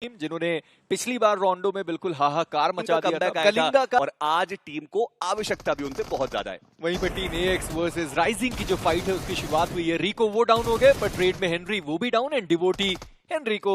Team जिन्होंने पिछली बार रोंडो में बिल्कुल हाहाकार मचा दिया था कलिंगा का, और आज टीम को आवश्यकता भी उनसे बहुत ज्यादा है। वहीं पर टीम एएक्स वर्सेस राइजिंग की जो फाइट है उसकी शुरुआत हुई है। रिको वो डाउन हो गए, पर ट्रेड में हेनरी वो भी डाउन, एंड डिवोटी हेनरी को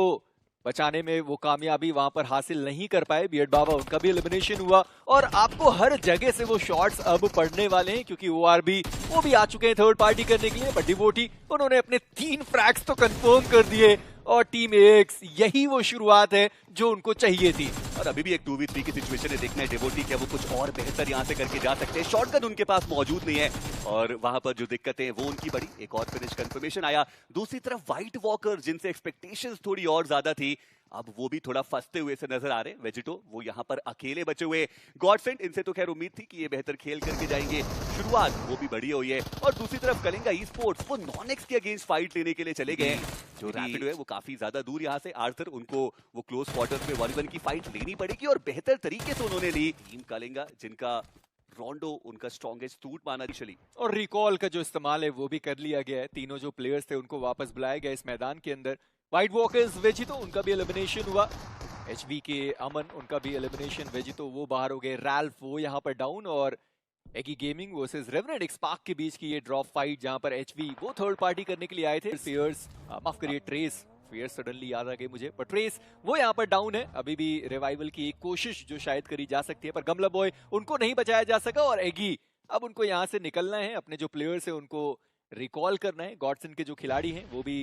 बचाने में वो कामयाबी वहां पर हासिल नहीं कर पाए। बियर्ड बाबा उनका भी एलिमिनेशन हुआ, और आपको हर जगह से वो शॉट्स अब पड़ने वाले हैं क्योंकि ओआरबी वो भी आ चुके हैं थर्ड पार्टी करने के लिए। बट डिवोटी उन्होंने अपने 3 फ्रैग्स तो कंफर्म कर दिए, और टीम एएक्स यही वो शुरुआत है जो उनको चाहिए थी। और अभी भी एक 2v3 की सिचुएशन है, देखना है डिवोटी क्या वो कुछ और बेहतर यहां से करके जा सकते हैं। शॉटगन उनके पास मौजूद नहीं है, और वहां पर जो दिक्कतें वो उनकी बड़ी। एक और फिनिश कंफर्मेशन आया। दूसरी तरफ व्हाइट वॉकर जिनसे एक्सपेक्टेशंस थोड़ी और ज्यादा थी, अब वो भी थोड़ा फंसते हुए से नजर आ रहे हैं। वेजिटो वो यहाँ पर अकेले बचे हुए। गॉडसेंट इनसे तो खैर उम्मीद थी कि ये बेहतर खेल करके जाएंगे, शुरुआत वो भी बढ़िया हुई है। और दूसरी तरफ कलिंगा ई स्पोर्ट्स वो नॉनेक्स के अगेंस्ट फाइट लेने के लिए चले गए। जो रैपिडो है वो काफी ज्यादा दूर यहाँ से। आर्थर उनको वो क्लोज क्वार्टर्स में 1v1 की फाइट लेनी पड़ेगी, और बेहतर तरीके से उन्होंने ली। टीम कलिंगा जिनका रोंडो उनका स्ट्रॉन्गेस्ट सूट माना चली, और रिकॉल का जो इस्तेमाल है वो भी कर लिया गया है। तीनों जो प्लेयर्स थे उनको वापस बुलाया गया इस मैदान के अंदर। व्हाइट वॉकर्स वेजितो उनका भी एलिमिनेशन हुआ। एचवी के अमन उनका भी एलिमिनेशन, वेजितो वो बाहर हो गए, रैल्फ वो यहाँ पर डाउन। और एगी गेमिंग वर्सेस रेवनेंट एक्सपार्क के बीच की ये ड्रॉप फाइट जहां पर एचवी वो थर्ड पार्टी करने के लिए आए थे। फियर्स माफ करिए ट्रेस, फियर्स सडनली याद आ गई मुझे, पर ट्रेस वो यहाँ पर डाउन है। अभी भी रिवाइवल की एक कोशिश जो शायद करी जा सकती है, पर गमला बॉय उनको नहीं बचाया जा सका। और एगी अब उनको यहाँ से निकलना है, अपने जो प्लेयर्स है उनको रिकॉल करना है। गॉडसन के जो खिलाड़ी हैं वो भी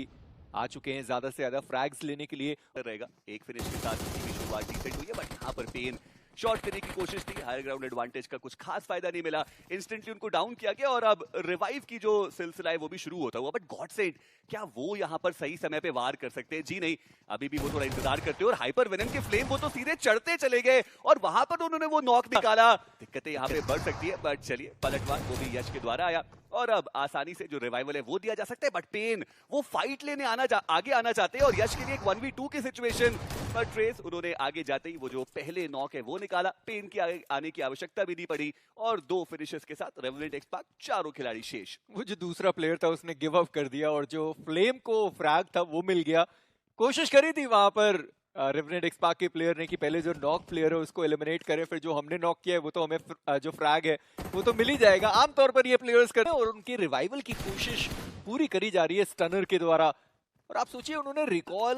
आ चुके हैं ज्यादा से ज्यादा फ्रैग्स लेने के लिए। रहेगा एक फिनिश के साथ की शुरुआत डिसेंट हुई है, बट यहाँ पर पेन शॉट करने की कोशिश थी। हायर ग्राउंड एडवांटेज का कुछ खास फायदा नहीं मिला, इंस्टेंटली उनको डाउन किया गया, और अब रिवाइव की जो सिलसिला है वो भी शुरू होता हुआ। बट गॉडसेंट क्या वो यहाँ पर सही समय पे वार कर सकते हैं? जी नहीं, अभी भी वो थोड़ा इंतजार करते हैं। और हाइपर वेनम के फ्लेम वो तो सीधे चढ़ते चले गए, और वहां पर उन्होंने वो नॉक निकाला। दिक्कतें यहाँ पे बढ़ सकती है, बट चलिए पलटवार वो भी यश के द्वारा आया, और अब आसानी से जो रिवाइवल है वो दिया जा सकता है। बट पेन वो फाइट लेने आगे आना चाहते हैं, और यश के लिए एक 1v2 की सिचुएशन। पर ट्रेस उन्होंने आगे जाते ही वो जो पहले नॉक है वो निकाला। पेन की आने की आवश्यकता भी नहीं पड़ी, और 2 फिनिशेस के साथ रेवनेंट एक्सपार्क 4 खिलाड़ी शेष। वो जो दूसरा प्लेयर था उसने गिव अप कर दिया, और जो फ्लेम को फ्रैग था वो मिल गया। कोशिश करी थी वहां पर रेवनेंट एक्सपार्क के प्लेयर ने कि पहले जो नॉक प्लेयर है उसको एलिमिनेट करे, फिर जो हमने नॉक किया है वो तो हमें जो फ्रैग है वो तो मिल ही जाएगा। आमतौर पर ये प्लेयर्स करते हैं, और उनकी रिवाइवल की कोशिश पूरी करी जा रही है स्टनर के द्वारा। और आप सोचिए उन्होंने रिकॉल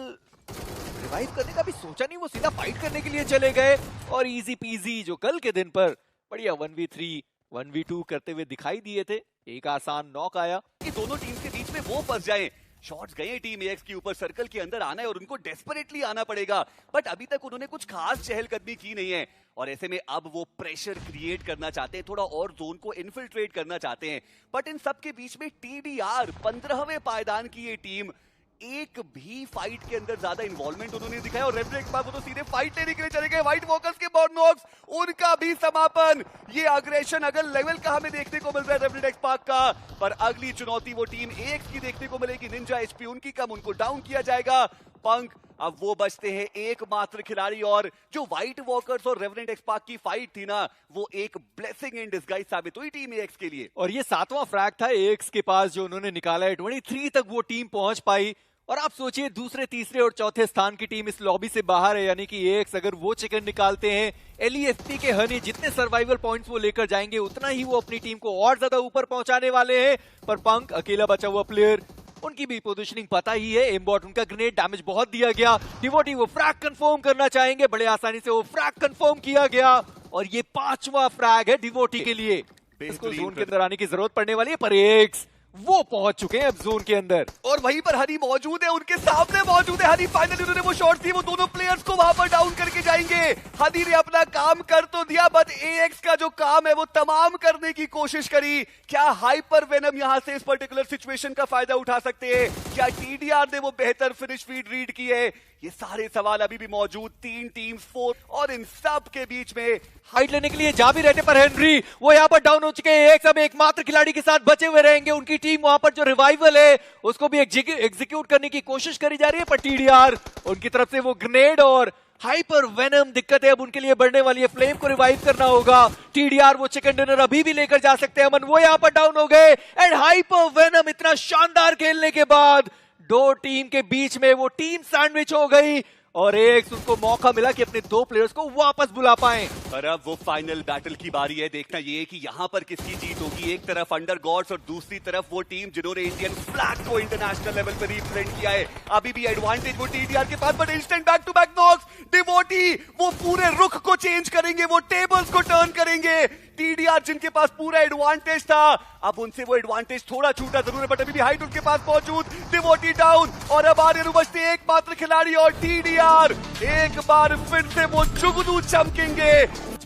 रिवाइव करने का भी सोचा नहीं, वो सीधा फाइट करने के लिए चले गए, और इजी पीजी जो कल के दिन पर बढ़िया 1v3 1v2 करते हुए दिखाई दिए थे। एक आसान नॉक आया कि दोनों टीम के बीच में वो फंस जाए। शॉट्स गए टीम एएक्स के ऊपर, सर्कल के अंदर आना है और उनको डेस्परेटली आना पड़ेगा, बट अभी तक उन्होंने कुछ खास चहलकदमी की नहीं है। और ऐसे में अब वो प्रेशर क्रिएट करना चाहते हैं, थोड़ा और जोन को इन्फिल्ट्रेट करना चाहते हैं। बट इन सब के बीच में टीडीआर 15वें पायदान की ये टीम एक भी फाइट के अंदर ज्यादा इन्वॉल्वमेंट उन्होंने दिखाया, और रेवनेंट एक्सपार्क वो तो सीधे फाइट लेने के लिए चले गए। व्हाइट वॉकर्स के बॉर्ड नॉक्स उनका भी समापन। ये अग्रेशन अगर लेवल का हमें देखने को मिल रहा है रेवनेंट एक्सपार्क का, पर अगली चुनौती वो टीम एएक्स की देखने को मिलेगी। निंजा एचपी उनकी कम, उनको डाउन किया जाएगा। पंक अब वो बचते हैं एकमात्र खिलाड़ी, और जो व्हाइट वॉकर्स और रेवनेंट एक्सपार्क की फाइट थी ना, वो एक ब्लेसिंग इन डिस्गाइज साबित हुई टीम एएक्स के लिए। और ये 7वां फ्रैग था एएक्स के पास जो उन्होंने निकाला है। 23 तक वो टीम पहुंच पाई, और आप सोचिए दूसरे, तीसरे और चौथे स्थान की टीम इस लॉबी से बाहर है, यानी कि एएक्स अगर वो चिकन निकालते हैं, एलईएफटी के हनी जितने सर्वाइवल पॉइंट्स वो लेकर जाएंगे उतना ही वो अपनी टीम को और ज्यादा ऊपर पहुंचाने वाले हैं। पर पंक अकेला बचा हुआ प्लेयर, उनकी भी पोजीशनिंग पता ही है। एमबॉट उनका ग्रेनेड डैमेज बहुत दिया गया। डिवोटी वो फ्रैग कंफर्म करना चाहेंगे, बड़े आसानी से वो फ्रैग कंफर्म किया गया, और ये 5वां फ्रैग है डिवोटी के लिए। इसको जोन के अंदर आने की जरूरत पड़ने वाली है, पर एएक्स वो पहुंच चुके हैं अब जोन के अंदर, और वहीं पर हनी मौजूद है, उनके सामने मौजूद है हनी। फाइनली उन्होंने वो शॉट दी, वो दोनों प्लेयर्स को वहां पर डाउन करके जाएंगे। हनी ने अपना काम कर तो दिया, बट एएक्स का जो काम है वो तमाम करने की कोशिश करी। क्या हाइपर वेनम यहां से इस पर्टिकुलर सिचुएशन का फायदा उठा सकते हैं? क्या टीडीआर ने वो बेहतर फिनिश फीड रीड की है? ये सारे सवाल अभी भी मौजूद। 3 टीम्स 4, और इन सब के बीच में हाइट लेने के लिए जा भी रहने पर हेनरी वो यहाँ पर डाउन हो चुके हैं। एक सब एकमात्र खिलाड़ी के साथ बचे हुए रहेंगे। उनकी टीम वहां पर जो रिवाइवल है उसको भी एग्जीक्यूट करने की कोशिश करी जा रही है, पर टीडीआर उनकी तरफ से वो ग्रेनेड और हाइपर वेनम दिक्कत है अब उनके लिए बढ़ने वाली है। फ्लेम को रिवाइव करना होगा। टीडीआर वो चिकन डिनर अभी भी लेकर जा सकते हैं। अमन वो यहाँ पर डाउन हो गए, एंड हाइपर वेनम इतना शानदार खेलने के बाद 2 टीम के बीच में वो टीम सैंडविच हो गई, और एक उनको मौका मिला कि अपने दो प्लेयर्स को वापस बुला पाएं। और अब वो फाइनल बैटल की बारी है। देखना ये कि यहाँ पर किसकी जीत होगी। एक तरफ अंडर गॉड्स और दूसरी तरफ वो टीम जिन्होंने इंडियन फ्लैग को इंटरनेशनल लेवल पर रिप्रेजेंट किया है। अभी भी एडवांटेज वो टीडीआर के पास, but instant back to back knocks. डिवोटी वो पूरे रुख को चेंज करेंगे, वो टेबल्स को टर्न करेंगे। टीडीआर जिनके पास पूरा एडवांटेज था, अब उनसे वो एडवांटेज थोड़ा छूटा जरूर है, बट अभी भी हाइट उनके पास मौजूद। डिवोटी डाउन और अब आर्यन बचते एकमात्र खिलाड़ी और टीडीआर एक बार फिर से वो जुगनू चमकेंगे।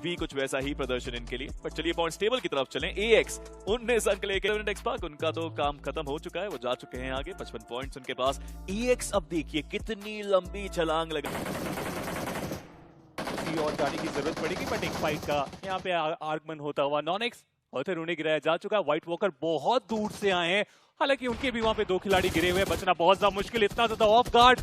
भी कुछ वैसा ही प्रदर्शन इनके लिए। बट चलिए पॉइंट्स टेबल की तरफ चलें। AX 19 अंक लेके एक्सपार्क, उनका तो काम खत्म हो चुका है, वो जा चुके हैं आगे, 55 पॉइंट्स उनके पास। EX अब देखिए कितनी लंबी छलांग लगा, और जाने की जरूरत पड़ेगी, बट एक फाइट का यहाँ पे आगमन होता हुआ नॉनेक्स और फिर उन्हें गिराया जा चुका। व्हाइट वॉकर बहुत दूर से आए हैं, हालांकि उनके भी वहां पे दो खिलाड़ी गिरे हुए, बचना बहुत ज्यादा मुश्किल, इतना ज्यादा ऑफ गार्ड।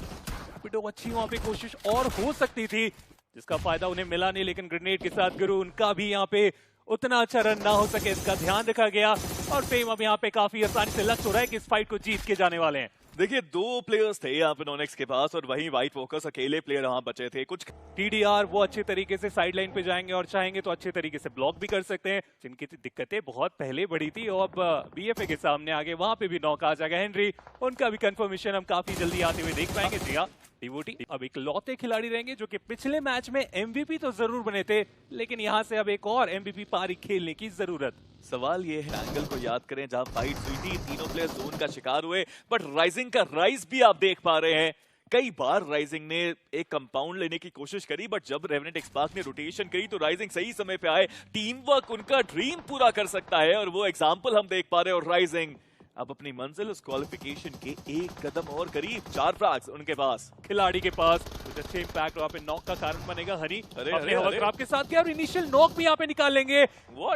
अच्छी वहां पे कोशिश और हो सकती थी, जिसका फायदा उन्हें मिला नहीं, लेकिन ग्रेनेड के साथ गुरु उनका भी यहाँ पे उतना अच्छा रन ना हो सके, इसका ध्यान रखा गया। और फेम अब यहाँ पे काफी आसानी से लग तो रहा है कि इस फाइट को जीत के जाने वाले हैं। देखिए दो प्लेयर्स थे यहाँ पे नॉनेक्स के पास और वहीं व्हाइट वॉकर्स अकेले प्लेयर वहां बचे थे। कुछ टीडीआर वो अच्छे तरीके से साइड लाइन पे जाएंगे और चाहेंगे तो अच्छे तरीके से ब्लॉक भी कर सकते हैं, जिनकी दिक्कतें बहुत पहले बढ़ी थी। और अब बीएफए के सामने आगे वहां पे भी नॉक आ जाएगा हेनरी, उनका भी कंफर्मेशन हम काफी जल्दी आते हुए देख पाएंगे। जी हाँ, डिवोटी अब एक लौते खिलाड़ी रहेंगे जो कि पिछले मैच में एमवीपी तो जरूर बने थे, लेकिन यहां से अब एक और एमवीपी पारी खेलने की जरूरत। सवाल ये है, एंगल को याद करें जहां फाइट हुई थी, तीनों प्लेयर जोन का शिकार हुए, बट राइजिंग का राइज भी आप देख पा रहे हैं। कई बार राइजिंग ने एक कंपाउंड लेने की कोशिश करी, बट जब रेवेनेंट एक्सपार्क ने रोटेशन करी तो राइजिंग सही समय पे आए। टीम वर्क उनका ड्रीम पूरा कर सकता है और वो एग्जाम्पल हम देख पा रहे हैं। और राइजिंग अब अपनी मंजिल उस क्वालिफिकेशन के एक कदम और करीब, 4 फ्रैग्स उनके पास। खिलाड़ी के पास कुछ अच्छे इंपैक्ट वहाँ पे नॉक का कारण बनेगा। हनी अरे, अपने अरे, होवरक्राफ्ट के साथ क्या और इनिशियल नॉक भी यहाँ पे निकाल लेंगे।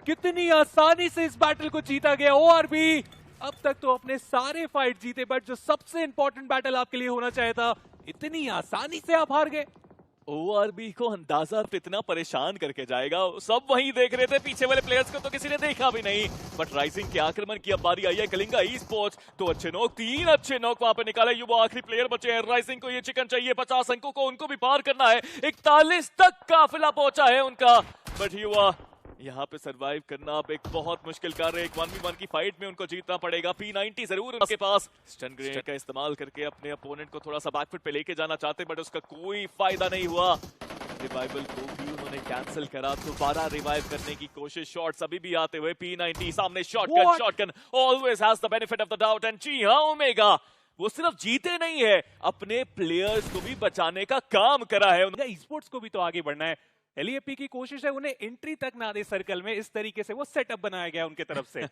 कितनी आसानी से इस बैटल को जीता गया ओआरबी। अब तक तो अपने सारे फाइट जीते, बट जो सबसे इंपॉर्टेंट बैटल आपके लिए होना चाहिए था, इतनी आसानी से आप हार गए। ओआरबी को अंदाजा इतना परेशान करके जाएगा, सब वहीं देख रहे थे, पीछे वाले प्लेयर्स को तो किसी ने देखा भी नहीं। बट राइजिंग के आक्रमण की अब बारी आई है। कलिंगा ई स्पोर्ट्स तो अच्छे नॉक, 3 अच्छे नॉक वहां पे निकाले। युवा आखिरी प्लेयर बचे हैं। राइजिंग को ये चिकन चाहिए, 50 अंकों को उनको भी पार करना है। 41 तक काफिला पहुंचा है उनका, बट युवा यहाँ पे सरवाइव करना अब एक बहुत मुश्किल कार्य है। एक 1v1 की फाइट में उनको जीतना पड़ेगा। P90 जरूर उनके पास, स्टन ग्रेनेड का इस्तेमाल करके अपने अपोनेंट को थोड़ा सा बैकफुट पे लेके जाना चाहते, बट उसका कोई फायदा नहीं हुआ। रिवाइवल को भी उन्होंने कैंसिल करा, दोबारा रिवाइव करने की कोशिश, शॉट्स अभी भी आते हुए। P90 सामने shotgun always has the benefit of the doubt. And जी हाँ, ओमेगा वो सिर्फ जीते नहीं है, अपने प्लेयर्स को भी बचाने का काम करा है। ई स्पोर्ट्स को भी तो आगे बढ़ना है। एलईएपी की कोशिश है उन्हें एंट्री तक ना दे सर्कल में, इस तरीके से वो सेटअप बनाया गया उनके तरफ से।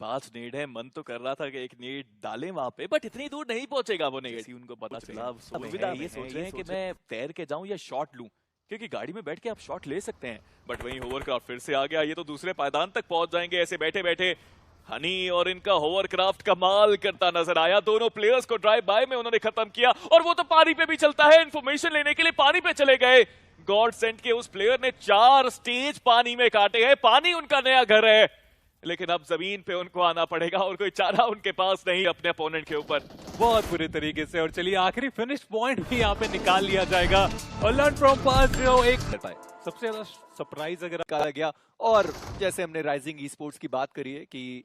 5 नेड है, मन तो कर रहा था कि एक नेड डालें वहां पे, बट इतनी दूर नहीं पहुंचेगा वो नेड। उनको पता चला, ये सोच रहे हैं कि मैं तैर के जाऊं या शॉट लूं, क्योंकि गाड़ी में बैठ के आप शॉट ले सकते हैं। बट वहीं होवरक्राफ्ट फिर से आ गया, ये तो दूसरे पायदान तक पहुंच जाएंगे ऐसे बैठे बैठे। हनी और इनका होवरक्राफ्ट कमाल करता नजर आया। दोनों प्लेयर्स को ड्राइव बाय में उन्होंने खत्म किया, और वो तो पानी पे भी चलता है। इन्फॉर्मेशन लेने के लिए पानी पे चले गए। गॉड सेंट के उस प्लेयर ने 4 स्टेज पानी में काटे हैं। पानी उनका नया घर है, लेकिन अब जमीन पे उनको आना पड़ेगा और कोई चारा उनके पास नहीं अपने अपोनेंट के ऊपर। बहुत बुरे तरीके से। और चलिए आखिरी फिनिश पॉइंट भी यहाँ पे निकाल लिया जाएगा। और लर्न फ्रॉम पास्ट जो एक सबसे ज्यादा सरप्राइज अगर कहा गया। और जैसे हमने राइजिंग ई स्पोर्ट्स की बात करी है कि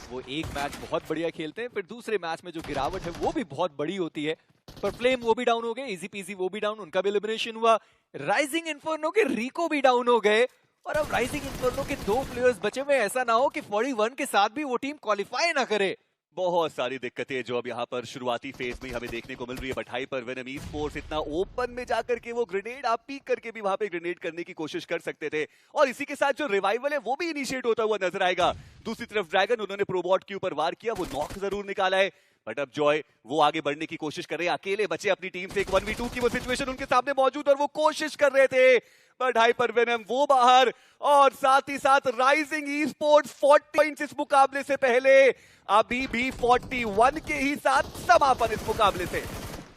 वो एक मैच बहुत बढ़िया खेलते हैं, फिर दूसरे मैच में जो गिरावट है वो भी बहुत बड़ी होती है। पर फ्लेम वो भी डाउन हो गए, इजी पीजी वो भी डाउन, उनका भी एलिमिनेशन हुआ। राइजिंग इन्फर्नो के रिको भी डाउन हो गए, और अब राइजिंग इन्फर्नो के 2 प्लेयर्स बचे हुए। ऐसा ना हो कि 41 के साथ भी वो टीम क्वालिफाई ना करे। बहुत सारी दिक्कतें जो अब यहाँ पर शुरुआती फेज में हमें देखने को मिल रही है। But hyper venom e sports इतना ओपन में जाकर के वो ग्रेनेड, आप पीक करके भी वहां पे ग्रेनेड करने की कोशिश कर सकते थे, और इसी के साथ जो रिवाइवल है वो भी इनिशिएट होता हुआ नजर आएगा। दूसरी तरफ ड्रैगन, उन्होंने प्रोबॉट के ऊपर वार किया, वो नॉक जरूर निकाला है, बट अब जॉय वो आगे बढ़ने की कोशिश कर रहे हैं। अकेले बचे अपनी टीम से, एक 1v2 की वो सिचुएशन उनके सामने मौजूद और वो कोशिश कर रहे थे, बट हाइपर वेनम वो बाहर। और साथ ही साथ राइजिंग ई स्पोर्ट्स 40 पॉइंट्स इस मुकाबले से पहले, अभी भी 41 के ही साथ समापन इस मुकाबले से।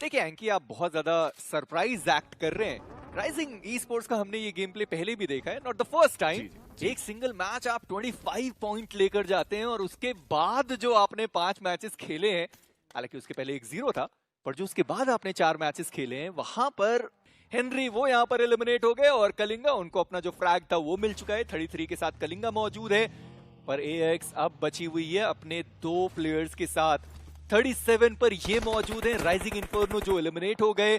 देखिए एंकी, आप बहुत ज्यादा सरप्राइज एक्ट कर रहे हैं। राइजिंग ई स्पोर्ट्स का हमने ये गेम प्ले पहले भी देखा है, नॉट द फर्स्ट टाइम। एक सिंगल मैच आप 25 पॉइंट लेकर जाते हैं, और उसके बाद जो आपने 5 मैचेस खेले हैं, हालांकि उसके पहले एक 0 था, पर जो उसके बाद आपने 4 मैचेस खेले हैं वहां पर हेनरी वो यहाँ पर एलिमिनेट हो गए और कलिंगा उनको अपना जो फ्रैग था वो मिल चुका है। 33 के साथ कलिंगा मौजूद है, पर AX अब बची हुई है अपने 2 प्लेयर्स के साथ। 37 पर ये मौजूद है। राइजिंग इन्फर्नो जो एलिमिनेट हो गए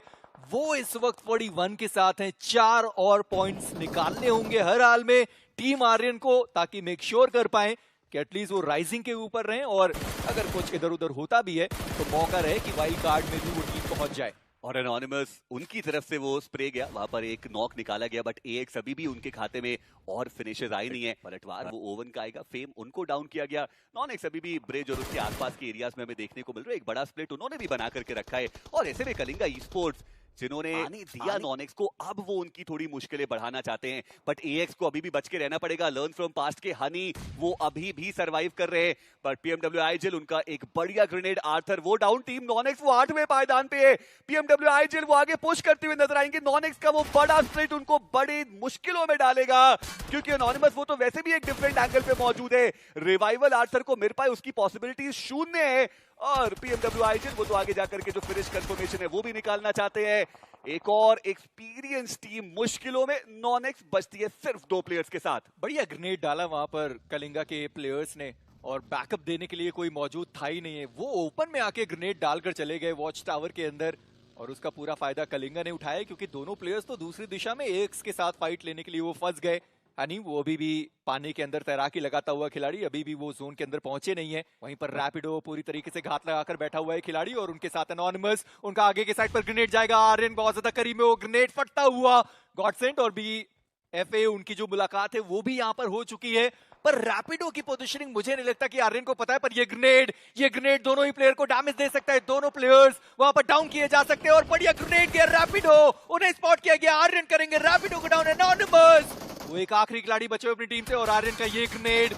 वो इस वक्त 41 के साथ हैं। 4 और पॉइंट्स निकालने होंगे हर हाल में टीम आर्यन को, ताकि मेक श्योर कर पाए कि एटलीस्ट वो राइजिंग के ऊपर रहें, और अगर कुछ इधर उधर होता भी है तो मौका रहे कि वाइल्ड कार्ड में भी वो टीम पहुंच जाए। और एनोनिमस उनकी तरफ से वो स्प्रे गया, वहां पर एक नॉक निकाला गया, बट AX अभी भी उनके खाते में और फिनिशेस आई नहीं है। पलटवार वो ओवन का आएगा, फेम उनको डाउन किया गया। नॉनेक्स अभी भी ब्रिज और उसके आसपास के एरियाज में हमें देखने को मिल रहा है। एक बड़ा स्प्लिट उन्होंने भी बना करके रखा है, और ऐसे में कलिंगा ई स्पोर्ट्स जिन्होंने आने दिया नॉनेक्स को, अब वो उनकी थोड़ी मुश्किलें बढ़ाना चाहते हैं, बट AX को अभी भी बच के रहना पड़ेगा। लर्न फ्रॉम पास्ट के हनी वो अभी भी सरवाइव कर रहे हैं, पर PMW आईजिल उनका एक बढ़िया ग्रेनेड, आर्थर वो डाउन। टीम नॉनेक्स वो 8वें पायदान पे है। PMW आईजिल वो आगे पुश करते हुए नजर आएंगे। नॉनेक्स का वो बड़ा स्प्लिट उनको बड़ी मुश्किलों में डालेगा, क्योंकि एनोनिमस वो तो वैसे भी एक डिफरेंट एंगल पे मौजूद है। रिवाइवल आर्थर को मिल पाए उसकी पॉसिबिलिटीज शून्य है, और PMW आईजिल वो तो आगे जाकर के जो फिनिश कंफर्मेशन है वो भी निकालना चाहते हैं। एक और एक्सपीरियंस टीम मुश्किलों में, नॉनेक्स बचती है सिर्फ 2 प्लेयर्स के साथ। बढ़िया ग्रेनेड डाला वहां पर कलिंगा के प्लेयर्स ने, और बैकअप देने के लिए कोई मौजूद था ही नहीं है। वो ओपन में आके ग्रेनेड डालकर चले गए वॉच टावर के अंदर, और उसका पूरा फायदा कलिंगा ने उठाया, क्योंकि दोनों प्लेयर्स तो दूसरी दिशा में AX के साथ फाइट लेने के लिए वो फंस गए। यानी वो अभी भी पानी के अंदर तैराकी लगाता हुआ खिलाड़ी, अभी भी वो जोन के अंदर पहुंचे नहीं है। वहीं पर रैपिडो पूरी तरीके से घात लगाकर बैठा हुआ है खिलाड़ी, और उनके साथ एनोनिमस। उनका आगे के साइड पर ग्रेनेड जाएगा, आर्यन बहुत ज्यादा करीब में वो ग्रेनेड फटता हुआ। गॉडसेंट और BFA उनकी जो मुलाकात है वो भी यहाँ पर हो चुकी है, पर रैपिडो की पोजीशनिंग मुझे नहीं लगता कि आर्यन को पता है, पर ये ग्रेनेड दोनों ही प्लेयर को डैमेज दे सकता है। दोनों प्लेयर्स वहां पर डाउन किए जा सकते हैं, और बढ़िया ग्रेनेड दिया रैपिडो, उन्हें स्पॉट किया गया। आर्यन करेंगे रैपिडो को डाउन। एनोनिमस वो एक आखिरी खिलाड़ी बचे हुए अपनी टीम से, और आर्यन का ये ग्रेनेड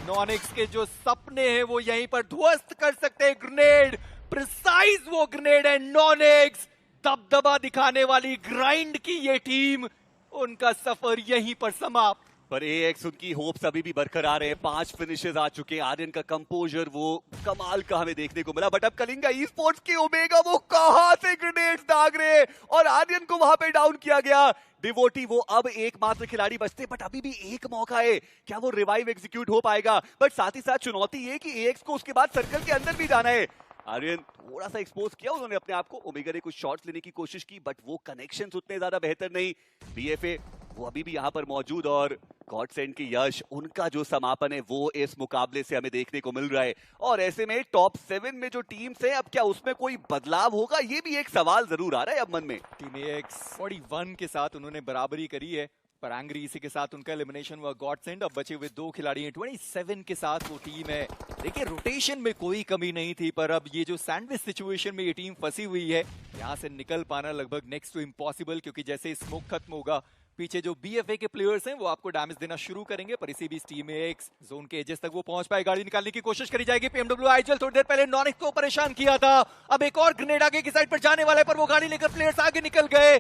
नॉनेक्स के जो सपने हैं वो यहीं पर ध्वस्त कर सकते हैं। ग्रेनेड प्रिसाइज वो ग्रेनेड है। नॉनेक्स दबदबा दिखाने वाली ग्राइंड की ये टीम, उनका सफर यहीं पर समाप्त। पर AX उनकी होप्स अभी भी बरकरार है। 5 फिनिशेस आ चुके हैं। आर्यन का कंपोजर वो कमाल का हमें देखने को मिला, बट अब कलिंगा ई स्पोर्ट्स के ओमेगा वो कहां से ग्रेनेड्स दाग रहे हैं, और आर्यन को वहां पे डाउन किया गया। डिवोटी वो अब एकमात्र खिलाड़ी बचते, बट अभी भी एक मौका है, क्या वो रिवाइव एग्जीक्यूट हो पाएगा? बट साथ ही साथ चुनौती ये कि AX को उसके बाद सर्कल के अंदर भी जाना है। आर्यन थोड़ा सा एक्सपोज किया उन्होंने अपने आप को, ओमेगा ने कुछ शॉट्स लेने की कोशिश की, बट वो कनेक्शंस उतने ज्यादा बेहतर नहीं। BFA वो अभी भी यहाँ पर मौजूद, और गॉडसेंड की यश उनका जो समापन है वो इस मुकाबले से हमें देखने को मिल रहा है। और ऐसे में टॉप 7 में जो टीम्स है, अब क्या उसमें कोई बदलाव होगा, ये भी एक सवाल जरूर आ रहा है अब मन में। टीम AX 41 के साथ उन्होंने बराबरी करी है, पर एंग्री इसी के साथ उनका एलिमिनेशन हुआ। गॉडसेंड अब बचे हुए 2 खिलाड़ी हैं। 27 के साथ वो टीम है। देखिए रोटेशन में कोई कमी नहीं थी, पर अब ये जो सैंडविच सिचुएशन में ये टीम फंसी हुई है, यहाँ से निकल पाना लगभग नेक्स्ट टू इम्पॉसिबल, क्योंकि जैसे ही स्मोक खत्म होगा पीछे जो BFA के प्लेयर्स हैं वो आपको डैमेज देना शुरू करेंगे, पर इसी बीच टीम AX जोन के एजेस तक वो पहुंच पाए। गाड़ी निकालने की कोशिश करी जाएगी। PMW आईजिल थोड़ी देर पहले नॉनेक्स को परेशान किया था, अब एक और ग्रेनेड आगे की साइड पर जाने वाला है, पर वो गाड़ी लेकर प्लेयर्स आगे निकल गए।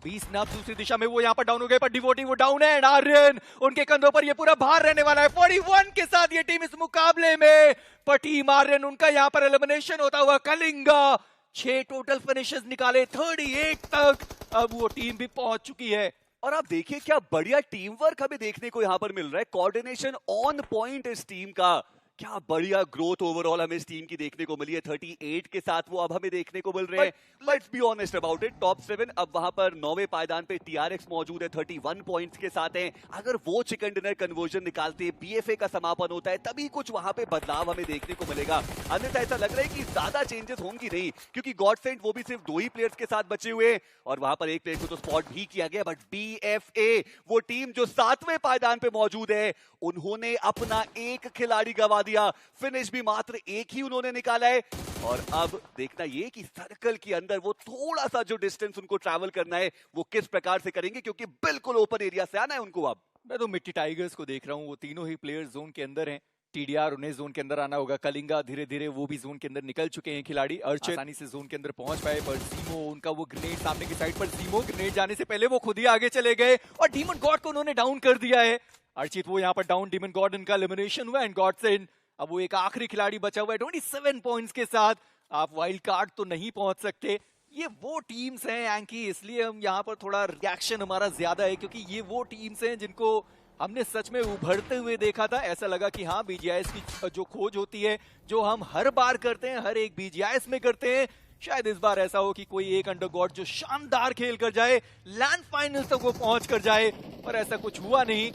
20 नाप दूसरी दिशा में वो यहाँ पर डाउन हो गए, पर डिवोटी वो डाउन है। आर्यन उनके कंधों पर ये पूरा भार रहने वाला है। 41 के साथ ये टीम इस मुकाबले में, पर टीम आर्यन उनका यहाँ पर एलिमिनेशन होता हुआ। कलिंगा 6 टोटल फिनिशेस निकाले 38 तक, अब वो टीम भी पहुंच चुकी है। और आप देखिए क्या बढ़िया टीम वर्क हमें देखने को यहाँ पर मिल रहा है। कोऑर्डिनेशन ऑन पॉइंट इस टीम का, क्या बढ़िया ग्रोथ ओवरऑल हमें इस टीम की देखने को मिली है। 38 के साथ वो अब हमें देखने को मिल रहे हैं। Let's be honest about it, top 7 अब वहां पर 9वें पायदान पे TRX मौजूद है, 31 पॉइंट्स के साथ हैं। अगर वो चिकन डिनर कन्वर्जन निकालते हैं, BFA का समापन होता है, तभी कुछ वहां पे बदलाव हमें देखने को मिलेगा। अन्यथा ऐसा लग रहा है कि ज्यादा चेंजेस होंगी नहीं, क्योंकि गॉडसेंड वो भी सिर्फ 2 ही प्लेयर्स के साथ बचे हुए, और वहां पर एक प्लेयर को तो स्पॉट भी किया गया। बट BFA वो टीम जो 7वें पायदान पे मौजूद है, उन्होंने अपना एक खिलाड़ी गवा दिया। फिनिश भी मात्र एक ही उन्होंने निकाला है, और अब देखना ये कि सर्कल के अंदर वो थोड़ा सा जो डिस्टेंस उनको ट्रैवल करना है वो किस प्रकार से करेंगे, क्योंकि बिल्कुल ओपन एरिया से आना है उनको। अब मैं तो मिट्टी टाइगर्स को देख रहा हूँ, वो तीनों ही प्लेयर्स जोन के अंदर हैं। TDR उन्हें जोन के अंदर आना होगा। कलिंगा धीरे धीरे वो भी जोन के अंदर निकल चुके हैं खिलाड़ी। अर्चर आसानी से जोन के अंदर पहुंच पाए, पर जीमो उनका वो ग्रेनेड सामने की साइड पर, जीमो ग्रेनेड जाने से पहले वो खुद ही आगे चले गए, और डीमन गॉड को उन्होंने डाउन कर दिया है। अर्चित वो यहाँ पर डाउन, डीमन गॉड इनका एलिमिनेशन हुआ, एंड गॉडसेंड अब वो एक आखिरी खिलाड़ी बचा हुआ है 27 पॉइंट्स के साथ। आप वाइल्ड कार्ड तो नहीं पहुंच सकते। ये वो टीम्स हैं यांकी, इसलिए हम यहाँ पर थोड़ा रिएक्शन हमारा ज्यादा है, क्योंकि ये वो टीम्स हैं जिनको हमने सच में उभरते हुए देखा था। ऐसा लगा कि हाँ, बीजीआईएस की जो खोज होती है, जो हम हर बार करते हैं, हर एक बीजीआईएस में करते हैं, शायद इस बार ऐसा हो कि कोई एक अंडरगॉड जो शानदार खेल कर जाए, लैंड फाइनल तक वो पहुंच कर जाए, पर ऐसा कुछ हुआ नहीं।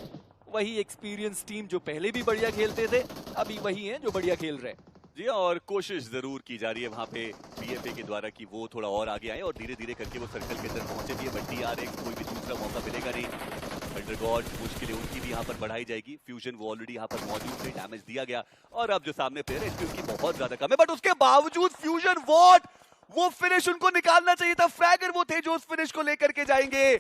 वही एक्सपीरियंस टीम जो पहले भी बढ़िया खेलते थे, अभी वही हैं जो बढ़िया खेल रहे हैं। जी हाँ, और कोशिश जरूर की जा रही है वहाँ पे बीएफए के द्वारा कि वो थोड़ा और आगे आए और धीरे धीरे करके वो सर्कल के अंदर पहुंचे भी है। बट TRX कोई भी दूसरा मौका मिलेगा नहीं। अंडरगॉड मुश्किल है, उनकी भी यहाँ पर बढ़ाई जाएगी। फ्यूजन वो ऑलरेडी यहाँ पर मौजूद थे, डैमेज दिया गया, और अब जो सामने प्लेयर है इसकी उनकी बहुत ज्यादा कम है, बट उसके बावजूद फ्यूजन वो फिनिश उनको निकालना चाहिए था। फ्रैगर वो थे जो उस फिनिश को लेकर के जाएंगे,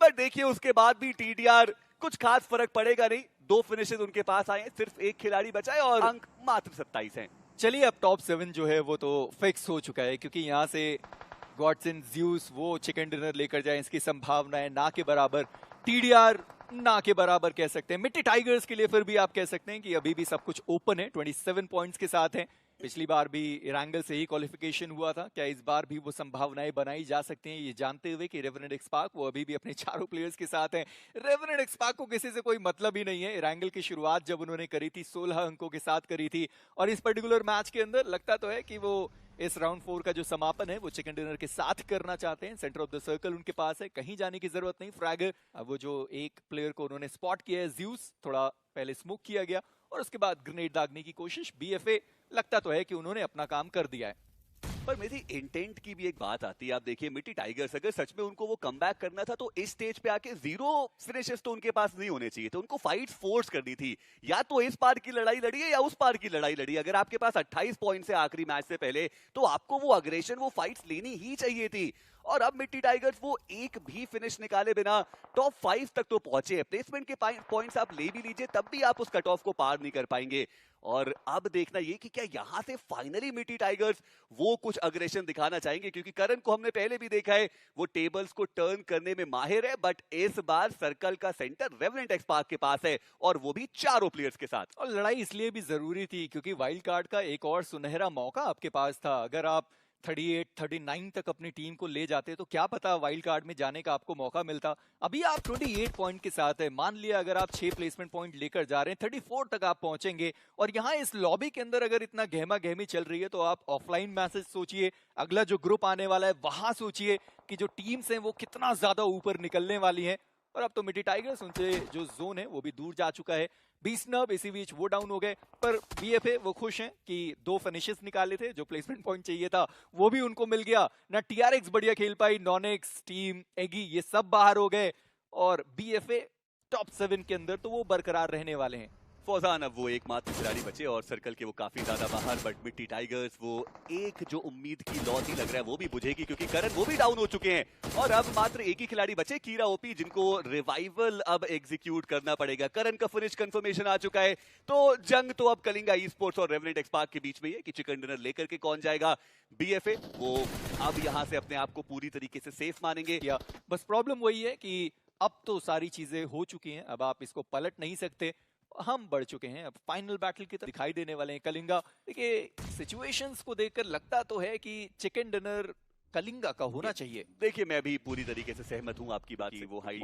बट देखिए उसके बाद भी TDR कुछ खास फर्क पड़ेगा नहीं। 2 फिनिशेस उनके पास आए, सिर्फ एक खिलाड़ी बचा है और अंक मात्र 27 हैं। चलिए, अब टॉप 7 जो है वो तो फिक्स हो चुका है, क्योंकि यहाँ से गॉड्सन, ज़्यूस वो चिकन डिनर लेकर जाए, इसकी संभावना है ना के बराबर। TDR ना के बराबर कह सकते हैं। मिट्टी टाइगर्स के लिए फिर भी आप कह सकते हैं कि अभी भी सब कुछ ओपन है, 27 पॉइंट्स के साथ हैं। पिछली बार भी इरांगल से ही क्वालिफिकेशन हुआ था, क्या इस बार भी वो संभावनाएं बनाई जा सकती हैं, ये जानते हुए कि रेवेनेंट एक्सपार्क वो अभी भी अपने चारों प्लेयर्स के साथ हैं। रेवेनेंट एक्सपार्क को किसी से कोई मतलब ही नहीं है। इरांगल की शुरुआत जब उन्होंने करी थी 16 अंकों के साथ करी थी, और इस पर्टिकुलर मैच के अंदर लगता तो है कि वो इस राउंड 4 का जो समापन है वो चिकन डिनर के साथ करना चाहते हैं। सेंटर ऑफ द सर्कल उनके पास है, कहीं जाने की जरूरत नहीं। फ्रैगर, अब वो जो एक प्लेयर को उन्होंने स्पॉट किया है, ज़्यूस, थोड़ा पहले स्मोक किया गया और उसके बाद ग्रेनेड दागने की कोशिश। BFA लगता तो है कि उन्होंने अपना काम कर दिया है। पर मेरी इंटेंट की भी एक बात आती है। आप देखिए मिट्टी टाइगर्स, अगर सच में उनको वो कमबैक करना था तो इस स्टेज पे आके 0 फिनिशेस तो उनके पास नहीं होने चाहिए थे। उनको फाइट्स फोर्स करनी थी, या तो इस पार की लड़ाई लड़िए या उस पार की लड़ाई लड़िए। अगर आपके पास 28 पॉइंट्स है आखिरी मैच से पहले, तो आपको वो अग्रेशन, वो फाइट्स लेनी ही चाहिए थी। और अब मिट्टी टाइगर्स वो एक भी फिनिश निकाले बिना टॉप 5 तक तो पहुंचे। प्लेसमेंट के पॉइंट्स आप ले भी लीजिए, तब भी आप उस कट ऑफ को पार नहीं कर पाएंगे। और अब देखना ये कि क्या यहां से फाइनली मिट्टी टाइगर्स वो कुछ अग्रेशन दिखाना चाहेंगे, क्योंकि करण को हमने पहले भी देखा है वो टेबल्स को टर्न करने में माहिर है। बट इस बार सर्कल का सेंटर रेवेनेंट एक्सपार्क के पास है, और वो भी चारों प्लेयर्स के साथ। और लड़ाई इसलिए भी जरूरी थी क्योंकि वाइल्ड कार्ड का एक और सुनहरा मौका आपके पास था। अगर आप 38, 39 तक अपनी टीम को ले जाते तो क्या पता वाइल्ड कार्ड में जाने का आपको मौका मिलता। अभी आप 28 पॉइंट के साथ है। मान लिया अगर आप 6 प्लेसमेंट पॉइंट लेकर जा रहे हैं, 34 तक आप पहुंचेंगे। और यहाँ इस लॉबी के अंदर अगर इतना गहमा गहमी चल रही है, तो आप ऑफलाइन मैसेज सोचिए, अगला जो ग्रुप आने वाला है वहां सोचिए कि जो टीम्स हैं वो कितना ज्यादा ऊपर निकलने वाली हैं। और अब तो मिट्टी टाइगर्स, उनसे जो जोन है वो भी दूर जा चुका है। बीसनब इसी बीच वो डाउन हो गए, पर BFA वो खुश हैं कि 2 फिनिशेस निकाले थे, जो प्लेसमेंट पॉइंट चाहिए था वो भी उनको मिल गया। ना TRX बढ़िया खेल पाई, नॉनेक्स, टीम एगी ये सब बाहर हो गए, और BFA टॉप 7 के अंदर तो वो बरकरार रहने वाले हैं। फौजान अब वो एकमात्र खिलाड़ी बचे और सर्कल के वो काफी ज्यादा बाहर। बट मिट्टी टाइगर्स वो एक जो उम्मीद की लौती लग रहा है वो भी बुझेगी, क्योंकि करण वो भी डाउन हो चुके हैं और अब मात्र एक ही खिलाड़ी बचे, कीरा ओपी, जिनको रिवाइवल अब एग्जीक्यूट करना पड़ेगा। करण का फिनिश कंफर्मेशन आ चुका है, तो जंग तो अब कलिंगा ई स्पोर्ट्स और रेवेनेंट एक्सपार्क के बीच में है कि चिकन डिनर लेकर के कौन जाएगा। BFA वो अब यहाँ से अपने आप को पूरी तरीके से सेफ मानेंगे। या बस प्रॉब्लम वही है कि अब तो सारी चीजें हो चुकी हैं, अब आप इसको पलट नहीं सकते। हम बढ़ चुके हैं, अब फाइनल बैटल की तरफ दिखाई देने वाले हैं कलिंगा। देखिए सिचुएशंस को देखकर लगता तो है कि चिकन डिनर कलिंगा का होना चाहिए। देखिए मैं भी पूरी तरीके से सहमत हूँ आपकी बात से, वो हाई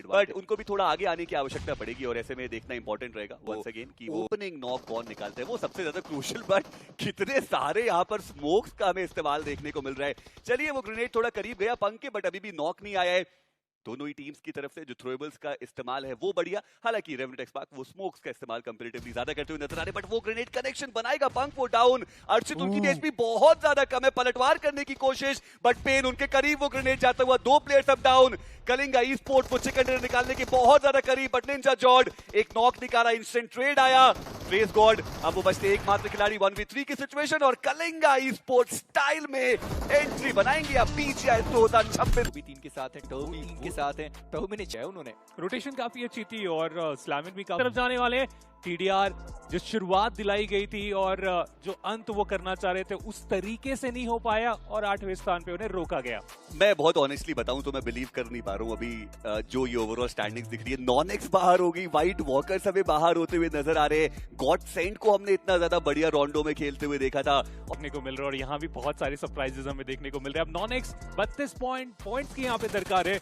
बट उनको भी थोड़ा आगे आने की आवश्यकता पड़ेगी, और ऐसे में देखना इंपॉर्टेंट रहेगा वंस अगेन कि वो ओपनिंग नॉक कौन निकालते हैं, वो सबसे ज्यादा क्रूशियल। बट कितने सारे यहाँ पर स्मोक्स का हमें इस्तेमाल देखने को मिल रहा है। चलिए वो ग्रेनेड थोड़ा करीब गया पंख के, बट अभी भी नॉक नहीं आया है। दोनों ही टीम्स की तरफ से जो थ्रोएबल्स का इस्तेमाल है वो बढ़िया। हालांकि रेवेनेंट एक्सपार्क वो स्मोक्स का इस्तेमाल कंपैरेटिवली ज्यादा करते हुए नजर आ रहे, बट वो ग्रेनेड कनेक्शन बनाएगा। पंख वो डाउन, अर्चित उनकी भी एचपी बहुत ज्यादा कम है, पलटवार करने की कोशिश, बट पेन उनके करीब वो ग्रेनेड जाता हुआ। 2 प्लेयर्स अब डाउन। कलिंगा ई स्पोर्ट्स वो चिकन डिनर निकालने के बहुत ज्यादा करीब, बट निंजा जॉर्ड एक नॉक निकाला, इंस्टेंट ट्रेड आया। प्रेस गॉड अब वो बचते एकमात्र खिलाड़ी, 1v3 की सिचुएशन, और कलिंगा ई स्पोर्ट्स स्टाइल में एंट्री बनाएंगे अब BGIS 2026 भी 3 के साथ है, टर्व भी 3 के साथ है, टर्व में नहीं उन्होंने रोटेशन काफी अच्छी थी और स्लैमिन भी काफी तरफ जाने वाले। TDR जिस शुरुआत दिलाई गई थी और जो अंत वो करना चाह रहे थे उस तरीके से नहीं हो पाया, और 8वें स्थान पे उन्हें रोका गया। मैं बहुत ऑनेस्टली बताऊं तो मैं बिलीव कर नहीं पा रहा रहा हूँ अभी जो ये ओवरऑल स्टैंडिंग्स दिख रही है, नॉन-एक्स बाहर हो गई, व्हाइट वॉकर्स हमें बाहर होते हुए नजर आ रहे हैं। गॉड सेंट को हमने इतना ज्यादा बढ़िया रॉन्डो में खेलते हुए देखा था। देखने को मिल रहा है और यहाँ भी बहुत सारे सरप्राइजेस हमें देखने को मिल रहे हैं। अब नॉन-एक्स 32 पॉइंट्स की यहाँ पे दरकार है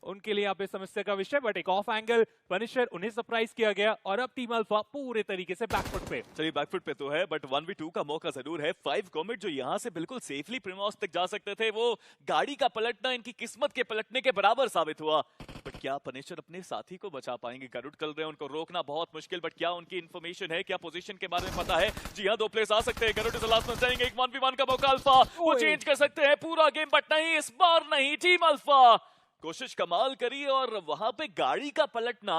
उनके लिए यहाँ पे समस्या का विषय, बट एक ऑफ एंगल पनिशर उन्हें सरप्राइज किया गया और अब टीम अल्फा पूरे तरीके से बैकफुट पे। चलिए बैकफुट पे तो है, बट 1v2 का मौका जरूर है। 5 कॉमेट जो यहाँ से बिल्कुल सेफली प्रीमॉस तक जा सकते थे, वो गाड़ी का पलटना इनकी किस्मत के पलटने के बराबर साबित हुआ। बट क्या पनिशर अपने साथी को बचा पाएंगे? गरुड़ कर रहे हैं, उनको रोकना बहुत मुश्किल, बट क्या उनकी इन्फॉर्मेशन है, क्या पोजीशन के बारे में पता है? जी हाँ, 2 प्लेयर्स आ सकते हैं। गरुड़ इस लास्ट में जाएंगे, एक 1v1 का मौका अल्फा वो चेंज कर सकते हैं पूरा गेम, बट नहीं, इस बार नहीं। टीम अल्फा कोशिश कमाल करी और वहां पे गाड़ी का पलटना,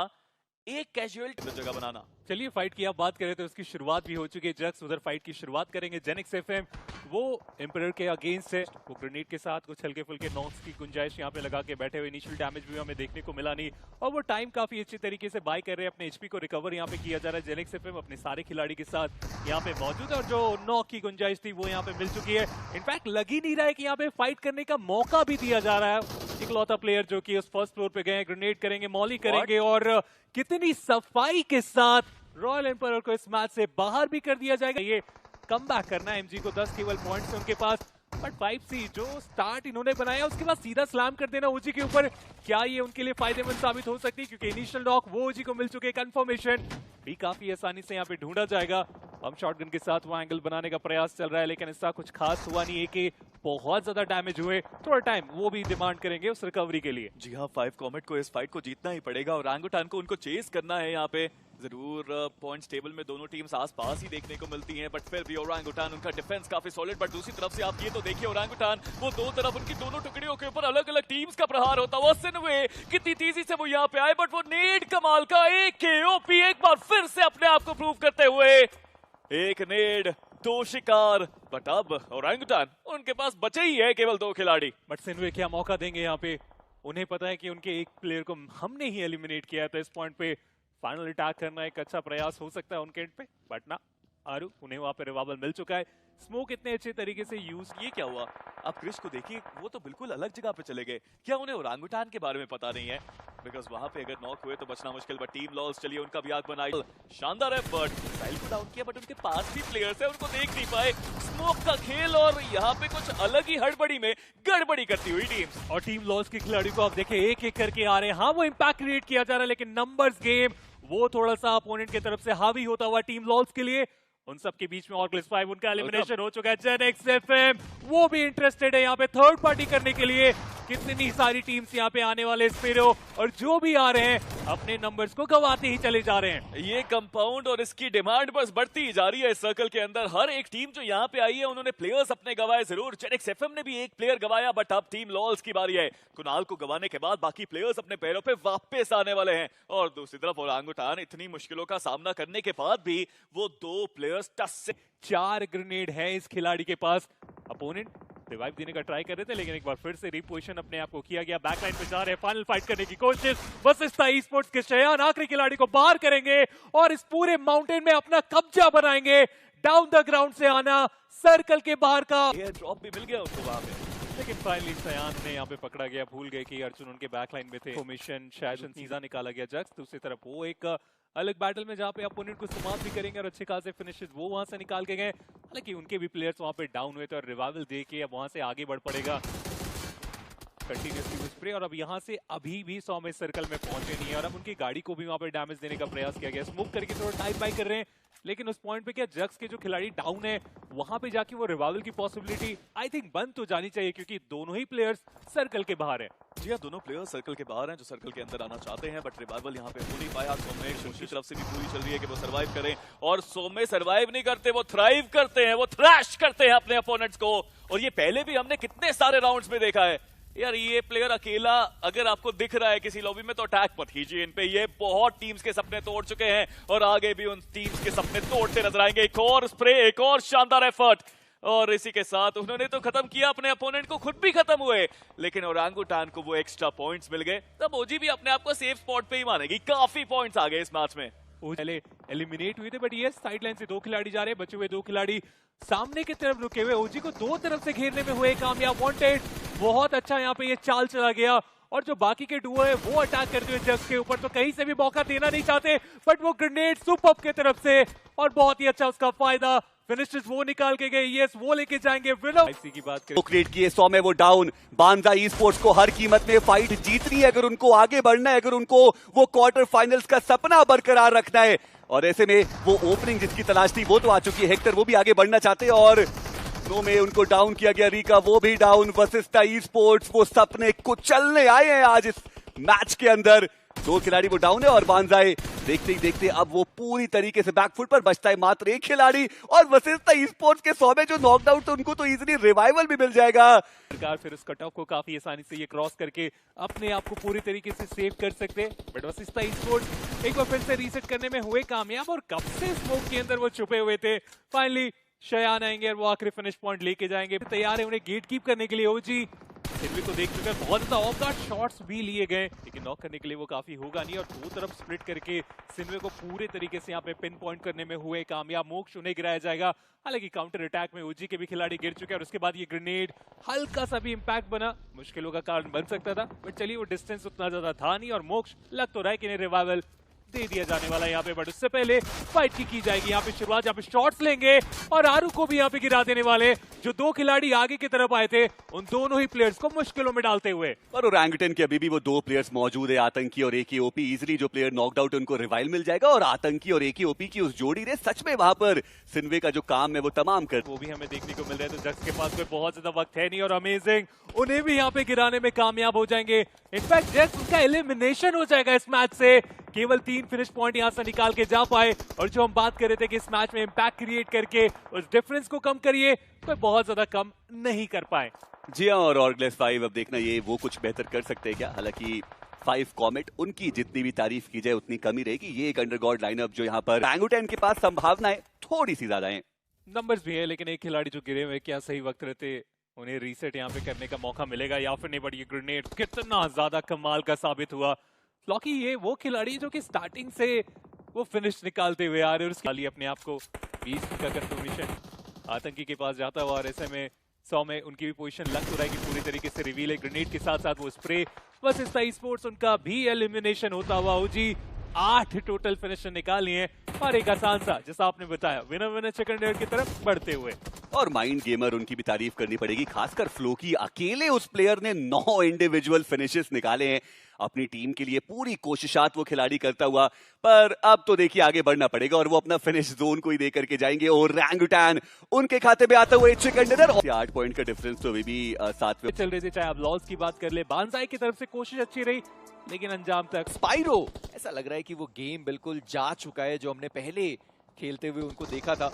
एक कैजुअलिटी जगह बनाना। चलिए फाइट की आप बात करें तो उसकी शुरुआत भी हो चुकी है। जक्स उधर फाइट की शुरुआत करेंगे। जेनिक्स एफएम वो एम्परर के अगेंस्ट है, वो ग्रेनेड के साथ कुछ हल्के फुल्के नॉक्स की गुंजाइश यहाँ पे लगा के बैठे हुए। इनिशियल डैमेज भी हमें देखने को मिला नहीं और वो टाइम काफी अच्छी तरीके से बाय कर रहे हैं। अपने एचपी को रिकवर यहाँ पे किया जा रहा है। जेनिक्स एफएम अपने सारे खिलाड़ी के साथ यहाँ पे मौजूद है और जो नॉक की गुंजाइश थी वो यहाँ पे मिल चुकी है। इनफैक्ट लग ही नहीं रहा है कि यहाँ पे फाइट करने का मौका भी दिया जा रहा है। इकलौता प्लेयर जो कि उस फर्स्ट फ्लोर पे गए, ग्रेनेड करेंगे, मॉली करेंगे और कितनी सफाई के साथ रॉयल एम्परर को इस मैच से बाहर भी कर दिया जाएगा। ये कमबैक करना है एमजी को, 10 केवल पॉइंट्स है उनके पास। बट 5C जो स्टार्ट इन्होंने बनाया उसके बाद सीधा स्लैम कर देना ओजी के ऊपर, क्या ये उनके लिए फायदेमंद साबित हो सकती है? क्योंकि इनिशियल नॉक वो ओजी को मिल चुके, कंफर्मेशन भी काफी आसानी से यहाँ पे ढूंढा जाएगा। हम शॉटगन के साथ वो एंगल बनाने का प्रयास चल रहा है, लेकिन इसका कुछ खास हुआ नहीं है कि बहुत ज्यादा डैमेज हुए। थोड़ा टाइम वो भी डिमांड करेंगे उस रिकवरी के लिए। जी हाँ, 5 कॉमेट को इस फाइट को जीतना ही पड़ेगा और ओरंगुटान को उनको चेस करना है। यहाँ पे जरूर पॉइंट्स टेबल में दोनों टीम्स आसपास ही देखने को मिलती हैं, बट फिर भी ओरंगुटान उनका डिफेंस काफी सॉलिड। बट दूसरी तरफ से आप ये तो देखिए, ओरंगुटान वो दो तरफ उनकी दोनों टुकड़ियों के ऊपर अलग अलग टीम्स का प्रहार होता हुआ। सिनवे कितनी तेजी से वो यहाँ पे आए, बट वो नेड कमाल का एक केओपी एक बार फिर से अपने आप को प्रूव करते हुए। एक नेड, 2 शिकार, बट अब ओरंगुटान उनके पास बचे ही है केवल 2 खिलाड़ी। बट सिनवे क्या मौका देंगे यहाँ पे? उन्हें पता है कि उनके एक प्लेयर को हमने ही एलिमिनेट किया था। इस पॉइंट पे फाइनल अटैक करना एक अच्छा प्रयास हो सकता है उनके एंड पे, बट ना, आरू उन्हें वहां पे रिवाइवल मिल चुका है। स्मोक इतने अच्छे तरीके से यूज ये क्या हुआ? आप क्रिश को देखिए, वो तो बिल्कुल अलग जगह पे चले गए। क्या उन्हें ओरंगुटान के बारे में पता नहीं है? बिकॉज वहां पे अगर नॉक हुए तो बचना मुश्किल। बट टीम लॉस, चलिए उनका भी आगमन आई, शानदार है। बट साइल को डाउन किया, बट उनके पास भी प्लेयर्स है, उनको देख नहीं पाए। स्मोक का खेल और यहाँ पे कुछ अलग ही हड़बड़ी में गड़बड़ी करती हुई टीम्स। और टीम लॉस के खिलाड़ी को आप देखें एक एक करके आ रहे हैं। हाँ, वो इम्पैक्ट क्रिएट किया जा रहा है, लेकिन नंबर्स गेम वो थोड़ा सा अपोनेंट की तरफ से हावी होता हुआ टीम लॉस के लिए। उन सब के बीच में ऑर्गलिस 5 उनका एलिमिनेशन हो चुका है। जेनिक्स एफएम वो भी इंटरेस्टेड है यहाँ पे थर्ड पार्टी करने के लिए। कितनी सारी टीम्स यहाँ पे आने वाले स्पेरो, और जो भी आ रहे हैं अपने नंबर्स को गवाते ही चले जा रहे हैं। ये कंपाउंड और इसकी डिमांड बस बढ़ती ही जा रही है इस सर्कल के अंदर। हर एक टीम जो यहाँ पे आई है उन्होंने प्लेयर्स अपने गवाए जरूर। जेनिक्स एफएम ने भी एक प्लेयर गवाया, बट अब टीम लॉल्स की बारी है। कुणाल को गवाने के बाद बाकी प्लेयर्स अपने पैरों पे वापस आने वाले हैं। और दूसरी तरफ ओरंगुटान इतनी मुश्किलों का सामना करने के बाद भी वो 2 प्लेयर्स टस से 4 ग्रेनेड है इस खिलाड़ी के पास। अपोनेंट रिवाइव देने का ट्राई कर रहे थे, लेकिन एक बार फिर से रिपोजिशन अपने आप को किया गया। बैकलाइन पे जा रहे हैं, फाइनल फाइट करने की कोशिश। वशिष्ठा ई स्पोर्ट्स के शयान आखिरी खिलाड़ी को बाहर करेंगे और इस पूरे माउंटेन में अपना कब्जा बनाएंगे। डाउन द ग्राउंड से आना, सर्कल के बाहर का एयर ड्रॉप भी मिल गया उनको वहां पे, लेकिन फाइनली सयान ने यहाँ पे पकड़ा गया। भूल गए कि अर्जुन उनके बैकलाइन में थे। फॉर्मेशन शायद सीधा निकाला गया जक्स। दूसरी तरफ वो एक अलग बैटल में जहाँ पे अपोनेंट को समाप्त भी करेंगे और अच्छे खासे फिनिशेस वो वहां से निकाल के गए। हालांकि उनके भी प्लेयर्स वहां पे डाउन हुए थे और रिवाइवल दे के अब वहां से आगे बढ़ पड़ेगा कंटिन्यूसली स्प्रे। और अब यहाँ से अभी भी 100 में सर्कल में पहुंचे नहीं है और अब उनकी गाड़ी को भी वहां पे डैमेज देने का प्रयास किया गया। स्मोक करके थोड़ा टाइम बाय कर रहे हैं, लेकिन उस पॉइंट पे क्या जक्स के जो खिलाड़ी डाउन है वहां पे जाके वो रिवाइवल की पॉसिबिलिटी आई थिंक बंद तो जानी चाहिए, क्योंकि दोनों ही प्लेयर्स सर्कल के बाहर है। जी हाँ, दोनों प्लेयर्स सर्कल के बाहर हैं जो सर्कल के अंदर आना चाहते हैं, बट रिवाइवल यहाँ पे हो नहीं पाया। सोमे की तरफ से भी पूरी चल रही है कि वो सर्वाइव करें, और सोमे सर्वाइव नहीं करते, वो थ्राइव करते हैं, वो थ्रैश करते हैं अपने अपोनेंट्स को। और ये पहले भी हमने कितने सारे राउंड्स में देखा है यार। ये प्लेयर अकेला अगर आपको दिख रहा है किसी लॉबी में तो अटैक मत कीजिए इन पे। ये बहुत टीम्स के सपने तोड़ चुके हैं और आगे भी उन टीम्स के सपने तोड़ते नजर आएंगे। एक और स्प्रे, एक और शानदार एफर्ट, और इसी के साथ उन्होंने तो खत्म किया अपने अपोनेंट को, खुद भी खत्म हुए। लेकिन ओरंगुटान को वो एक्स्ट्रा पॉइंट्स मिल गए, तब ओजी भी अपने आप को सेफ स्पॉट पे ही मानेगी। काफी पॉइंट्स आ गए इस मैच में। पहले एलिमिनेट हुए थे, बट ये साइड लाइन से 2 खिलाड़ी जा रहे हैं। बचे हुए 2 खिलाड़ी सामने की तरफ रुके हुए। ओजी को 2 तरफ से घेरने में हुए कामयाब। वांटेड बहुत अच्छा यहाँ पे ये चाल चला गया और जो बाकी के डुओ है वो अटैक करते हुए जग्स के ऊपर, तो कहीं से भी मौका देना नहीं चाहते, बट वो ग्रेनेड सुपर्ब की तरफ से और बहुत ही अच्छा उसका फायदा। फिनिशेस वो निकाल के गए, यस वो लेके जाएंगे विनर। IC की बात करें, वो क्रिएट किए 100 में वो डाउन। बांजा ई स्पोर्ट्स को हर कीमत में फाइट जीतनी है, अगर उनको आगे बढ़ना है, अगर उनको वो क्वार्टर फाइनल्स का सपना बरकरार रखना है। और ऐसे में वो ओपनिंग जिसकी तलाश थी वो तो आ चुकी है। हेक्टर वो भी आगे बढ़ना चाहते हैं और नो में उनको डाउन किया गया। रीका वो भी डाउन। वशिष्ठा ई स्पोर्ट्स वो सपने कुचलने आए हैं आज इस मैच के अंदर। 2 खिलाड़ी वो डाउन है और बांजाए देखते ही देखते अब वो पूरी तरीके से बैकफुट पर। बचता है मात्र 1 खिलाड़ी और वशिष्ठा ई स्पोर्ट्स के 100 में जो नॉकड आउट, तो उनको तो इजीली रिवाइवल भी मिल जाएगा। सरकार फिर उस कट ऑफ को काफी आसानी से ये क्रॉस करके अपने आप को पूरी तरीके से सेव कर सकते हैं, बट वशिष्ठा ई स्पोर्ट्स एक बार फिर से रीसेट करने में हुए कामयाब और कब से स्मोक के अंदर वो छुपे हुए थे। फाइनली शयान आएंगे और वो आखिरी फिनिश पॉइंट लेके जाएंगे। तैयार है उन्हें गेट कीप करने के लिए। ओजी सिल्वी को देख चुका है, बहुत ज्यादा ऑफ गार्ड शॉट्स भी लिए गए, लेकिन नॉक करने के लिए वो काफी होगा नहीं। और 2 तरफ स्प्लिट करके सिल्वे को पूरे तरीके से यहाँ पे पिन पॉइंट करने में हुए कामयाब। मोक्ष उन्हें गिराया जाएगा, हालांकि काउंटर अटैक में ओजी के भी खिलाड़ी गिर चुके हैं। और उसके बाद ये ग्रेनेड हल्का सा भी इंपैक्ट बना, मुश्किलों का कारण बन सकता था, बट चलिए वो डिस्टेंस उतना ज्यादा था नहीं। और मोक्ष लग तो रहा है कि इन्हें रिवाइवल दे दिया जाने वाला है यहाँ पे, बट उससे पहले फाइट की जाएगी। यहाँ पे शुरुआत, यहाँ पे शॉट्स लेंगे और आरू को भी यहाँ पे गिरा देने वाले। जो 2 खिलाड़ी आगे की तरफ आए थे उन दोनों ही प्लेयर्स को मुश्किलों में डालते हुए। पर ओरंगुटन के अभी भी वो 2 प्लेयर्स मौजूद है, आतंकी और एके ओपी। इजीली जो प्लेयर नॉकड आउट है उनको रिवाइल मिल जाएगा और आतंकी और एके ओपी की उस जोड़ी ने सच में वहां पर सिन्वे का जो काम है वो तमाम कर वो भी हमें देखने को मिल रहा है। तो जक्स के पास कोई बहुत ज्यादा वक्त है नहीं और अमेजिंग उन्हें भी यहाँ पे गिराने में कामयाब हो जाएंगे। इनफैक्ट जक्स उनका एलिमिनेशन हो जाएगा इस मैच से। केवल 3 फिनिश पॉइंट यहाँ से निकाल के जा पाए। और जो हम बात कर रहे थे कि इस मैच में इंपैक्ट क्रिएट करके उस डिफरेंस को कम करिए, तो बहुत ज्यादा कम नहीं कर पाए। जी हाँ, और ऑर्गलेस 5 अब देखना ये वो कुछ बेहतर कर सकते हैं क्या। हालांकि 5 कॉमेट उनकी जितनी भी तारीफ की जाए उतनी कमी रहेगी। ये एक अंडरगॉड लाइनअप जो यहाँ पर ओरंगुटन के पास संभावनाएं थोड़ी सी ज्यादा है। नंबर्स भी है, लेकिन एक खिलाड़ी जो गिरे हुए, क्या सही वक्त रहते उन्हें रीसेट यहाँ पे करने का मौका मिलेगा या फिर नहीं। बट ये ग्रेनेड कितना ज्यादा कमाल का साबित हुआ। फ्लॉकी ये वो खिलाड़ी जो कि स्टार्टिंग से वो फिनिश निकालते हुए आ रहे हैं और उसके लिए अपने आप को 20 का कंफर्मेशन आतंकी के पास जाता हुआ। और ऐसे में 100 में उनकी भी पोजीशन लग तो रहा है कि पूरी तरीके से रिवील है। ग्रेनेड के साथ साथ वो स्प्रे। बस इस ई स्पोर्ट्स उनका भी एलिमिनेशन होता हुआ। ओजी 8 टोटल फिनिशर निकाल लिए और एक आसान सा, जैसा आपने बताया, विनर विनर चिकन डिनर की तरफ बढ़ते हुए। और माइंड गेमर उनकी भी तारीफ करनी पड़ेगी, खासकर फ्लो की। अकेले उस प्लेयर ने 9 इंडिविजुअल फिनिशेस निकाले हैं अपनी टीम के लिए। पूरी कोशिशात वो खिलाड़ी करता हुआ, पर अब तो देखिए आगे बढ़ना पड़ेगा और वो अपना फिनिश जोन को ही दे करके जाएंगे। और ओरंगुटन उनके खाते में आता हुआ चिकन डिनर। 8 पॉइंट का डिफरेंस तो अभी भी 7वें चल रहे थे। चाहे आप लॉस की बात कर ले, बांजाई की तरफ से कोशिश अच्छी रही, लेकिन अंजाम तक स्पाइरो ऐसा लग रहा है कि वो गेम बिल्कुल जा चुका है जो हमने पहले खेलते हुए उनको देखा था।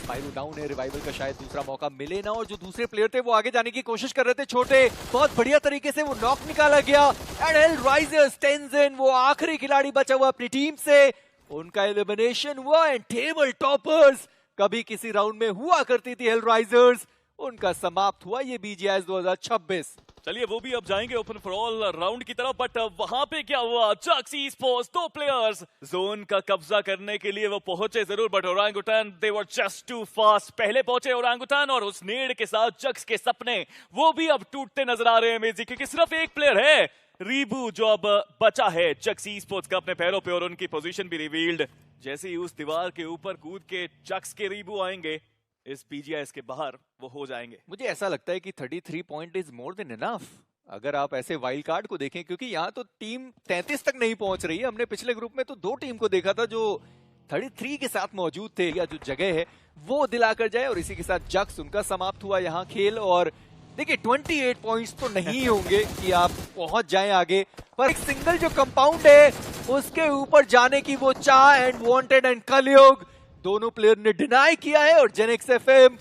स्पाइरो डाउन है, रिवाइवल का शायद दूसरा मौका मिले ना। और जो दूसरे प्लेयर थे वो आगे जाने की कोशिश कर रहे थे। छोटे बहुत बढ़िया तरीके से वो नॉक निकाला गया। एंड हेलराइजर्स टेंजन वो आखिरी खिलाड़ी बचा हुआ अपनी टीम से, उनका एलिमिनेशन हुआ। एंड टेबल टॉपर्स कभी किसी राउंड में हुआ करती थी हेलराइजर्स, उनका समाप्त हुआ ये बीजीआईएस 2026। चलिए वो भी अब जाएंगे ओपन फॉर ऑल राउंड की तरफ, बट वहां पे क्या हुआ? जक्स ई स्पोर्ट्स 2 प्लेयर्स जोन का कब्जा करने के लिए वो पहुंचे जरूर, but orangutan they were just too fast. पहले पहुंचे ओरंगुटन और उस नेड के साथ जक्स के सपने वो भी अब टूटते नजर आ रहे हैं मेजी, क्योंकि सिर्फ एक प्लेयर है रीबू जो अब बचा है जक्स ई स्पोर्ट्स का अपने पैरों पे, और उनकी पोजीशन भी रिवील्ड। जैसे ही उस दीवार के ऊपर कूद के जक्स के रीबू आएंगे इस बीजीआईएस के बाहर, वो हो जाएंगे। मुझे ऐसा लगता है कि 33 point is more than enough अगर आप ऐसे वाइल्ड कार्ड को देखें, क्योंकि यहाँ तो टीम 33 तक नहीं पहुंच रही है। हमने पिछले ग्रुप में तो 2 टीम को देखा था जो 33 के साथ मौजूद थे, या जो जगह है वो दिलाकर जाए। और इसी के साथ जक्स उनका समाप्त हुआ यहाँ खेल। और देखिए 28 पॉइंट्स तो नहीं होंगे कि आप पहुंच जाएं आगे, पर एक सिंगल जो कंपाउंड है उसके ऊपर जाने की वो चाह। एंड वांटेड एंड कलयुग दोनों प्लेयर ने डिनाई किया है और जेनेक्स एफएम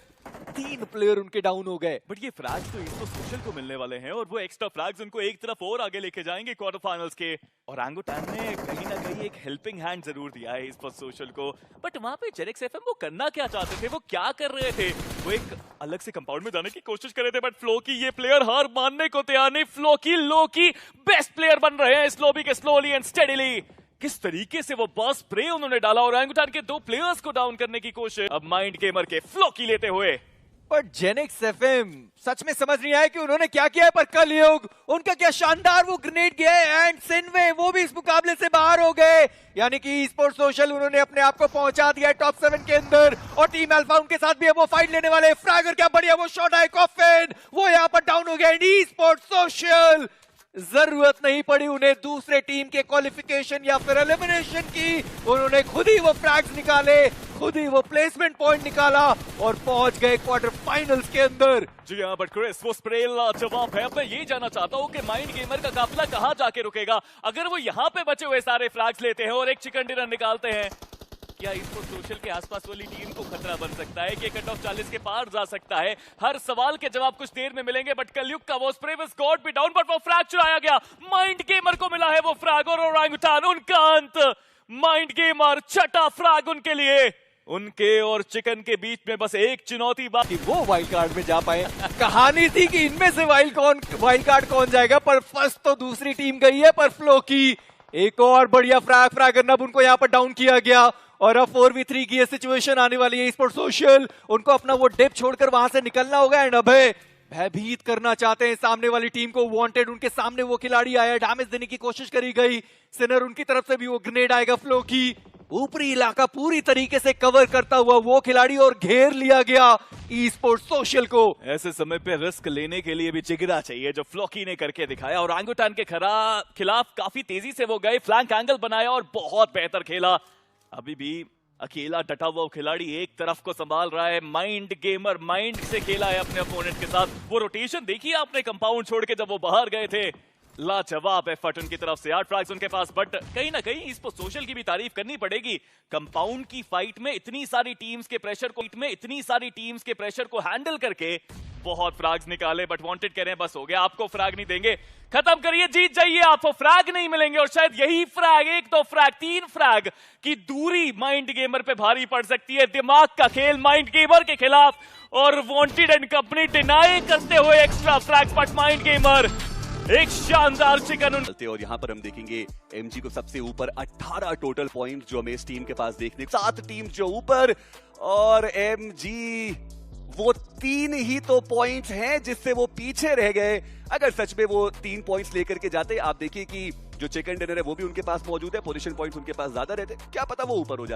3 प्लेयर उनके डाउन हो गए। बट ये फ्लैग्स तो इसको सोशल को मिलने वाले हैं और वो एक्स्ट्रा फ्लैग्स उनको एक तरफ और आगे लेके जाएंगे क्वार्टर फाइनल्स के। और ओरंगुटन ने कहीं ना कहीं एक हेल्पिंग हैंड जरूर दिया है इस पर सोशल को, बट वहां पे जेनेक्स एफएम वो करना क्या चाहते थे, वो क्या कर रहे थे? वो एक अलग से कंपाउंड में जाने की कोशिश कर रहे थे, बट फ्लो की ये प्लेयर हार मानने को तैयार नहीं। फ्लो की लो की बेस्ट प्लेयर बन रहे हैं इस लॉबी के स्लोली एंड स्टेडीली। किस तरीके से वो बस स्प्रे उन्होंने डाला और ओरंगुटन के 2 प्लेयर्स को डाउन करने की कोशिश अब माइंड गेमर के फ्लो की लेते हुए। पर जेनिक्स एफएम सच में समझ नहीं आया कि उन्होंने क्या किया है, पर कलयुग उनका क्या शानदार वो ग्रेनेड गया है एंड सिनवे वो भी इस मुकाबले से बाहर हो गए। यानी कि स्पोर्ट्स सोशल उन्होंने अपने आप को पहुंचा दिया है टॉप 7 के अंदर और टीम अल्फा उनके साथ भी है वो फाइट लेने वाले। फ्रैगर क्या बढ़िया वो शॉट है, कॉफिन वो यहाँ पर डाउन हो गया। स्पोर्ट्स सोशल जरूरत नहीं पड़ी उन्हें दूसरे टीम के क्वालिफिकेशन या फिर एलिमिनेशन की, उन्होंने खुद ही वो फ्रैग्स निकाले, खुद ही वो प्लेसमेंट पॉइंट निकाला और पहुंच गए क्वार्टर फाइनल्स के अंदर। जी हाँ, बट क्रिस वो स्प्रे जवाब है। अब मैं ये जानना चाहता हूँ कि माइंड गेमर का काफिला कहाँ जाके रुकेगा अगर वो यहाँ पे बचे हुए सारे फ्लैग्स लेते हैं और एक चिकन डिनर निकालते हैं। क्या इसको सोशल के आसपास वाली टीम को खतरा बन सकता है कि कट ऑफ 40 के पार जा सकता है? हर सवाल के जवाब कुछ देर में मिलेंगे। बट कलयुग का वो spray which got be down, but वो फ्रैग चुराया गया। माइंड गेमर को मिला है वो फ्रैग और ओरांगुटान उनका अंत। माइंड गेमर छठा फ्रैग उनके लिए। उनके और चिकन के बीच में बस एक चुनौती बाकी, वो वाइल्ड कार्ड में जा पाए। कहानी थी कि इनमें से वाइल्ड कार्ड कौन जाएगा, पर फर्स्ट तो दूसरी टीम गई है। पर फ्लो की एक और बढ़िया फ्रैग अब उनको यहाँ पर डाउन किया गया और अब 4v3 की ये सिचुएशन आने वाली है। स्पोर्ट्स सोशल उनको अपना वो डिप छोड़कर वहां से निकलना होगा एंड अभय भयभीत करना चाहते हैं सामने वाली टीम को। वांटेड उनके सामने वो खिलाड़ी आया, डैमेज देने की कोशिश करी गई। सिनर उनकी तरफ से भी वो ग्रेनेड आएगा। फ्लो की ऊपरी इलाका पूरी तरीके से कवर करता हुआ वो खिलाड़ी और घेर लिया गया स्पोर्ट्स सोशल को। ऐसे समय पे रिस्क लेने के लिए भी जिगरा चाहिए जो फ्लॉकी ने करके दिखाया। और आंगुटान के खिलाफ काफी तेजी से वो गए, फ्लैंक एंगल बनाया और बहुत बेहतर खेला। अभी भी अकेला डटा हुआ खिलाड़ी एक तरफ को संभाल रहा है। माइंड गेमर माइंड से खेला है अपने अपोनेंट के साथ। वो रोटेशन देखिए आपने कंपाउंड छोड़ के जब वो बाहर गए थे, लाजवाब एफर्ट उनकी तरफ से। 8 फ्रैग्स उनके पास, बट कहीं ना कहीं इसको सोशल की भी तारीफ करनी पड़ेगी। कंपाउंड की फाइट में इतनी सारी टीम्स के प्रेशर को हैंडल करके बहुत फ्रैग्स निकाले। बट वांटेड कह रहे हैं बस हो गया, आपको फ्रैग नहीं देंगे, खत्म करिए, जीत जाइए, आपको फ्रैग नहीं मिलेंगे। और शायद यही फ्रैग, 1 2 फ्रैग 3 फ्रैग की दूरी माइंड गेमर पे भारी पड़ सकती है। दिमाग का खेल माइंड गेमर के खिलाफ और वांटेड एंड कंपनी डिनाई करते हुए extra frag. But mind gamer एक शानदार चिकन। और यहाँ पर हम देखेंगे एमजी को सबसे ऊपर 18 टोटल पॉइंट जो हमें इस टीम के पास देखने, 7 टीम जो ऊपर और एमजी वो 3 ही तो पॉइंट्स हैं जिससे वो पीछे रह गए। अगर सच में वो 3 पॉइंट्स लेकर के जाते, आप देखिए कि जो चिकन डिनर है वो भी उनके पास मौजूद है, पोजीशन पॉइंट्स उनके पास ज्यादा रहते, क्या पता वो ऊपर हो जाते।